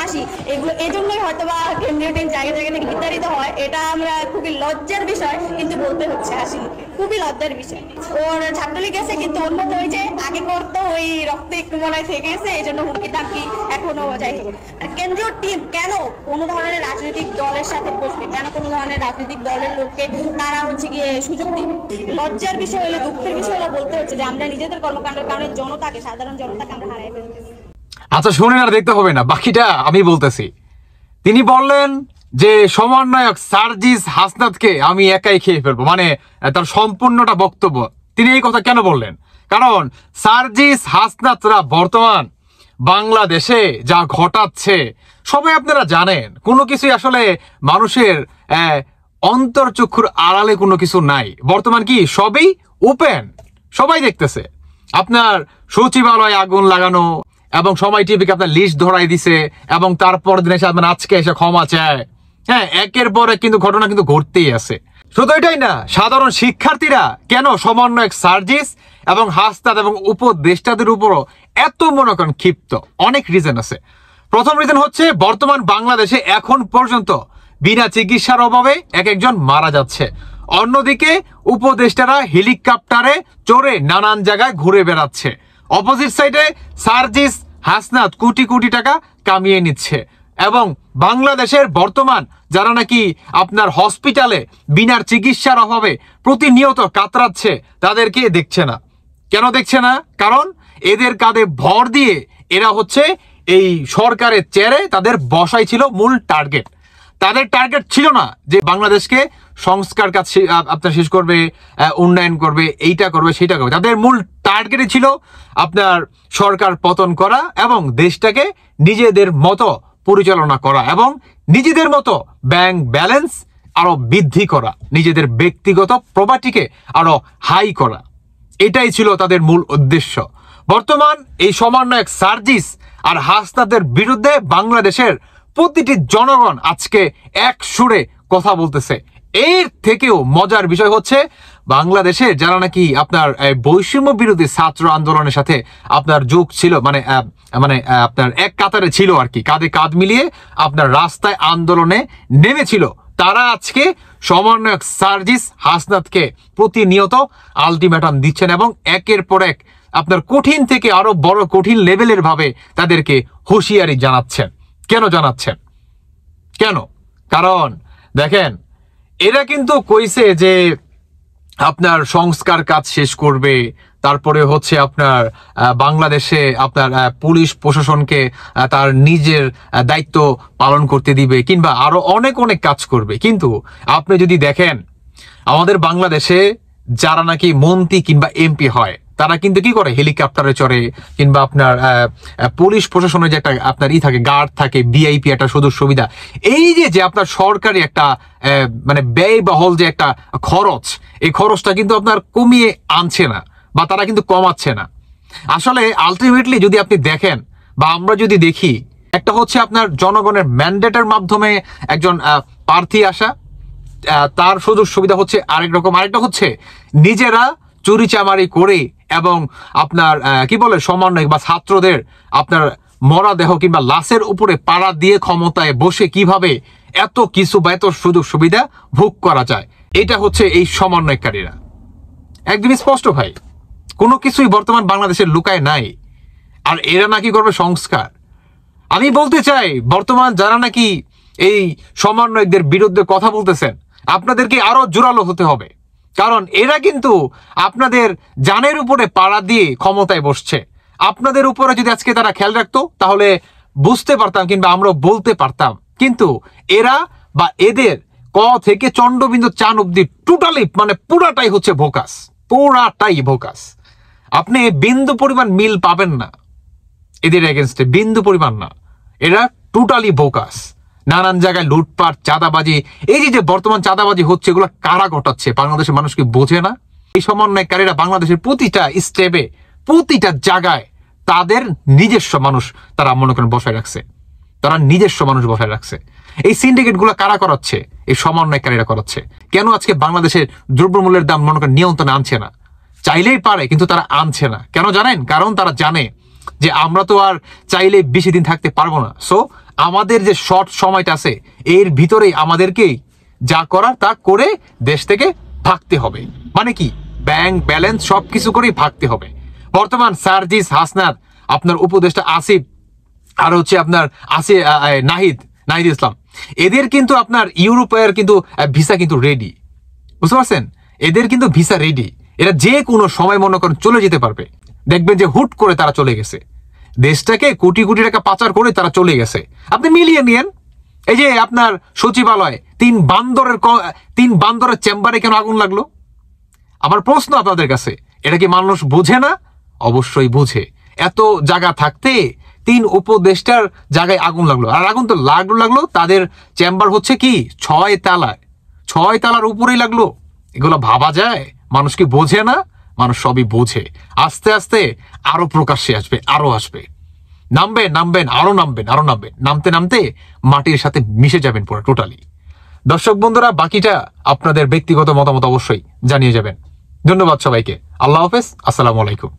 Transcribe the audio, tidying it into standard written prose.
আসি, এগুলো এজন্যই হয়তো বা কেন্দ্রীয় টিম জায়গায় জায়গায় থেকে বিতাড়িত হয়। এটা আমরা খুবই লজ্জার বিষয়, কিন্তু বলতে হচ্ছে হাসি মুখে, খুবই লজ্জার বিষয়। ওর ছাত্রলীগ গেছে, কিন্তু ওর মধ্যে ওই যে আগে করতো ওই রক্তে একটু মনে হয় থেকে গেছে, এই জন্য হুমকি টামকি এখনো যাই হোক। আর কেন্দ্রীয় টিম কেন কোনো ধরনের রাজনৈতিক দলের সাথে বসবে, কেন কোনো ধরনের রাজনৈতিক দলের লোককে তারা হচ্ছে গিয়ে সুযোগ দিবে? লজ্জার বিষয় হলে, দুঃখের বিষয় হলে বলতে হচ্ছে যে আমরা নিজেদের কর্মকাণ্ডের কারণে জনতাকে, সাধারণ জনতাকে আমরা হারিয়ে ফেলতেছি। আচ্ছা শুনেন, আর দেখতে হবে না, বাকিটা আমি বলতেছি। তিনি বললেন যে সমন্বয়ক সার্জিস হাসনাতকে আমি একাই খেয়ে ফেলবো, মানে তার সম্পূর্ণটা বক্তব্য। তিনি এই কথা কেন বললেন? কারণ সার্জিস হাসনাতরা বর্তমান বাংলাদেশে যা ঘটাচ্ছে সবাই আপনারা জানেন। কোনো কিছুই আসলে মানুষের অন্তর্চক্ষুর আড়ালে কোনো কিছু নাই। বর্তমান কি সবই ওপেন, সবাই দেখতেছে। আপনার সচিবালয়ে আগুন লাগানো, এবং সময় টিভিকে আপনার লিস্ট ধরাই দিছে, এবং তারপর দিন এসে আপনার আজকে এসে ক্ষমা চায়। হ্যাঁ, একের পর এক কিন্তু ঘটনা কিন্তু ঘটতেই আছে। শুধু এটাই না, সাধারণ শিক্ষার্থীরা কেন সমন্বয়ক সার্জিস এবং হাসনাত এবং উপদেষ্টাদের উপরও এত মনে করেন ক্ষিপ্ত? অনেক রিজন আছে। প্রথম রিজন হচ্ছে বর্তমান বাংলাদেশে এখন পর্যন্ত বিনা চিকিৎসার অভাবে এক একজন মারা যাচ্ছে। অন্যদিকে উপদেষ্টারা হেলিকপ্টারে চড়ে নানান জায়গায় ঘুরে বেড়াচ্ছে। অপোজিট সাইডে সার্জিস হাসনাত কোটি কোটি টাকা কামিয়ে নিচ্ছে, এবং বাংলাদেশের বর্তমান যারা নাকি আপনার হসপিটালে বিনা চিকিৎসার অভাবে প্রতিনিয়ত কাতরাচ্ছে তাদেরকে দেখছে না। কেন দেখছে না? কারণ এদের কাঁধে ভর দিয়ে এরা হচ্ছে এই সরকারের চেয়ারে তাদের বসাই ছিল মূল টার্গেট। তাদের টার্গেট ছিল না যে বাংলাদেশকে সংস্কার কাজ আপনার শেষ করবে, উন্নয়ন করবে, এইটা করবে সেটা করবে। তাদের মূল টার্গেটই ছিল আপনার সরকার পতন করা এবং দেশটাকে নিজেদের মতো পরিচালনা করা, এবং নিজেদের মতো ব্যাংক ব্যালেন্স আরো বৃদ্ধি করা, নিজেদের ব্যক্তিগত প্রপার্টিকে আরো হাই করা। এটাই ছিল তাদের মূল উদ্দেশ্য। বর্তমান এই সমন্বয়ক সার্জিস আর হাসনাতের বিরুদ্ধে বাংলাদেশের প্রতিটি জনগণ আজকে এক সুরে কথা বলতেছে। এর থেকেও মজার বিষয় হচ্ছে বাংলাদেশে যারা নাকি আপনার বৈষম্য বিরোধী ছাত্র আন্দোলনের সাথে আপনার যোগ ছিল, মানে আপনার এক কাতারে ছিল আর কি, কাঁধে কাঁধ মিলিয়ে আপনার রাস্তায় আন্দোলনে নেমেছিল, তারা আজকে সমন্বয়ক সার্জিস হাসনাতকে প্রতিনিয়ত আলটিমেটাম দিচ্ছেন এবং একের পর এক আপনার কঠিন থেকে আরো বড় কঠিন লেভেলের ভাবে তাদেরকে হুঁশিয়ারি জানাচ্ছেন। কেন জানাচ্ছেন? কেন? কারণ দেখেন, এরা কিন্তু কইছে যে আপনার সংস্কার কাজ শেষ করবে, তারপরে হচ্ছে আপনার বাংলাদেশে আপনার পুলিশ প্রশাসনকে তার নিজের দায়িত্ব পালন করতে দিবে, কিংবা আরো অনেক অনেক কাজ করবে। কিন্তু আপনি যদি দেখেন আমাদের বাংলাদেশে যারা নাকি মন্ত্রী কিংবা এমপি হয় তারা কিন্তু কি করে, হেলিকপ্টারে চড়ে, কিংবা আপনার পুলিশ প্রশাসনের যে একটা আপনার থাকে, গার্ড থাকে, ভিআইপি একটা সুযোগ সুবিধা, এই যে আপনার সরকারি একটা মানে ব্যয়বহুল যে একটা খরচ, এই খরচটা কিন্তু আপনার কমিয়ে আনছে না, বা তারা কিন্তু কমাচ্ছে না। আসলে আলটিমেটলি যদি আপনি দেখেন বা আমরা যদি দেখি, একটা হচ্ছে আপনার জনগণের ম্যান্ডেটের মাধ্যমে একজন প্রার্থী আসা, তার সুযোগ সুবিধা হচ্ছে আরেক রকম। আরেকটা হচ্ছে নিজেরা চুরি চামারি করে এবং আপনার কি বলে সমন্বয় বা ছাত্রদের আপনার মরা দেহ কিংবা লাশের উপরে পাড়া দিয়ে ক্ষমতায় বসে কিভাবে এত কিছু বা এত সুযোগ সুবিধা ভোগ করা যায়, এটা হচ্ছে এই সমন্বয়কারীরা। একদম স্পষ্ট ভাই, কোনো কিছুই বর্তমান বাংলাদেশের লুকায় নাই। আর এরা নাকি করবে সংস্কার। আমি বলতে চাই বর্তমান যারা নাকি এই সমন্বয়কদের বিরুদ্ধে কথা বলতেছেন, আপনাদেরকে আরো জোরালো হতে হবে। কারণ এরা কিন্তু আপনাদের জানের উপরে পাড়া দিয়ে ক্ষমতায় বসছে। আপনাদের উপরে যদি আজকে তারা খেয়াল রাখতো তাহলে বুঝতে পারতাম, কিংবা আমরা বলতে পারতাম। কিন্তু এরা বা এদের ক থেকে চন্দ্রবিন্দু চান অব্দি টোটালি মানে পুরাটাই হচ্ছে ভোকাস, পুরাটাই ভোকাস। আপনি বিন্দু পরিমাণ মিল পাবেন না এদের এগেনস্টে, বিন্দু পরিমাণ না। এরা টোটালি ভোকাস। নানান জায়গায় লুটপাট, চাঁদাবাজি, এই যে বর্তমান চাঁদাবাজি হচ্ছে, এগুলো কারা ঘটাচ্ছে? বাংলাদেশের মানুষকে বোঝে না? এই সমন্বয়কারীরা বাংলাদেশের প্রতিটা স্টেপে, প্রতিটা জায়গায় তাদের নিজস্ব মানুষ তারা মনে করেন বসায় রাখছে, তারা নিজস্ব মানুষ বসায় রাখছে। এই সিন্ডিকেট গুলা কারা করাচ্ছে? এই সমন্বয়কারীরা করাচ্ছে। কেন আজকে বাংলাদেশের দ্রব্যমূল্যের দাম মনে করেন নিয়ন্ত্রণে আনছে না? চাইলেই পারে, কিন্তু তারা আনছে না। কেন জানেন? কারণ তারা জানে যে আমরা তো আর চাইলে বেশি দিন থাকতে পারবো না। সো আমাদের যে শর্ট সময়টা আছে এর ভিতরেই আমাদেরকেই যা করার তা করে দেশ থেকে ভাগতে হবে। মানে কি, ব্যাংক ব্যালেন্স সবকিছু করেই ভাগতে হবে। বর্তমান সার্জিস হাসনাত, আপনার উপদেষ্টা আসিফ, আর হচ্ছে আপনার নাহিদ ইসলাম, এদের কিন্তু আপনার ইউরোপের কিন্তু ভিসা কিন্তু রেডি, বুঝতে পারছেন? এদের কিন্তু ভিসা রেডি, এরা যে কোনো সময় মনে করেন চলে যেতে পারবে। দেখবেন যে হুট করে তারা চলে গেছে, দেশটাকে কোটি কোটি টাকা পাচার করে তারা চলে গেছে। আপনি মিলিয়ে নিয়েন, এই যে আপনার সচিবালয় তিন বান্দরের চেম্বারে কেন আগুন লাগলো? আমার প্রশ্ন আপনাদের কাছে, এটা কি মানুষ বোঝে না? অবশ্যই বোঝে। এত জায়গা থাকতে 3 উপদেষ্টার জায়গায় আগুন লাগলো, আর আগুন তো লাগলো তাদের চেম্বার হচ্ছে কি 6 তালার উপরেই লাগলো। এগুলো ভাবা যায়? মানুষ কি বোঝে না? মানুষ সবই বোঝে। আস্তে আস্তে আরো প্রকাশ্যে আসবে, আরো আসবে, নামবেন, আরো নামবেন, নামতে মাটির সাথে মিশে যাবেন পুরো টোটালি। দর্শক বন্ধুরা, বাকিটা আপনাদের ব্যক্তিগত মতামত অবশ্যই জানিয়ে যাবেন। ধন্যবাদ সবাইকে। আল্লাহ হাফেজ, আসসালামু আলাইকুম।